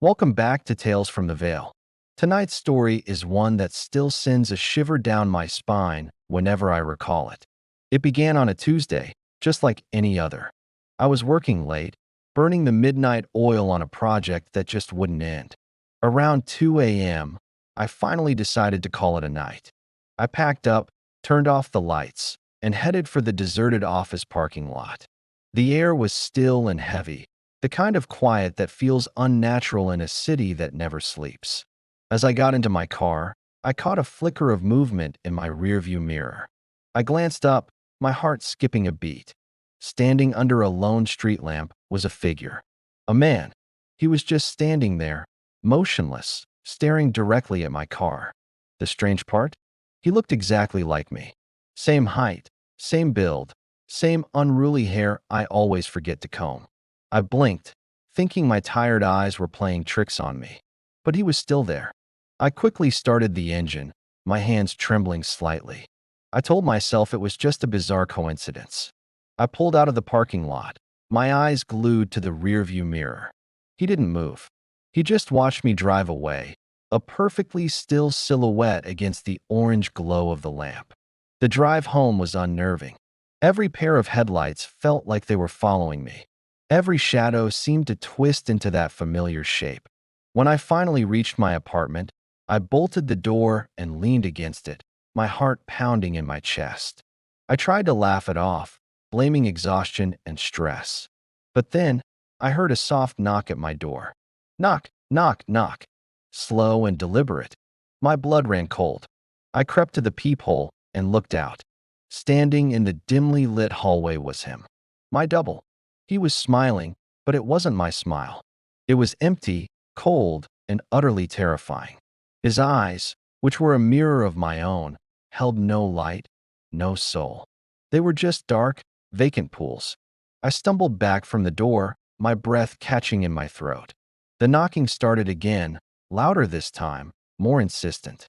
Welcome back to Tales from the Veil. Tonight's story is one that still sends a shiver down my spine whenever I recall it. It began on a Tuesday, just like any other. I was working late, burning the midnight oil on a project that just wouldn't end. Around 2 a.m., I finally decided to call it a night. I packed up, turned off the lights, and headed for the deserted office parking lot. The air was still and heavy, the kind of quiet that feels unnatural in a city that never sleeps. As I got into my car, I caught a flicker of movement in my rearview mirror. I glanced up, my heart skipping a beat. Standing under a lone street lamp was a figure. A man. He was just standing there, motionless, staring directly at my car. The strange part? He looked exactly like me. Same height, same build, same unruly hair I always forget to comb. I blinked, thinking my tired eyes were playing tricks on me. But he was still there. I quickly started the engine, my hands trembling slightly. I told myself it was just a bizarre coincidence. I pulled out of the parking lot, my eyes glued to the rearview mirror. He didn't move. He just watched me drive away, a perfectly still silhouette against the orange glow of the lamp. The drive home was unnerving. Every pair of headlights felt like they were following me. Every shadow seemed to twist into that familiar shape. When I finally reached my apartment, I bolted the door and leaned against it, my heart pounding in my chest. I tried to laugh it off, blaming exhaustion and stress. But then, I heard a soft knock at my door. Knock, knock, knock. Slow and deliberate. My blood ran cold. I crept to the peephole and looked out. Standing in the dimly lit hallway was him. My double. He was smiling, but it wasn't my smile. It was empty, cold, and utterly terrifying. His eyes, which were a mirror of my own, held no light, no soul. They were just dark, vacant pools. I stumbled back from the door, my breath catching in my throat. The knocking started again, louder this time, more insistent.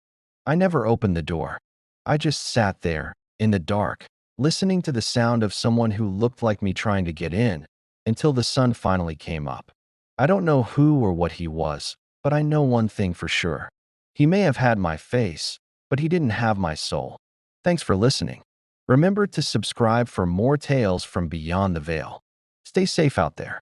I never opened the door. I just sat there, in the dark, listening to the sound of someone who looked like me trying to get in, until the sun finally came up. I don't know who or what he was, but I know one thing for sure. He may have had my face, but he didn't have my soul. Thanks for listening. Remember to subscribe for more tales from beyond the veil. Stay safe out there.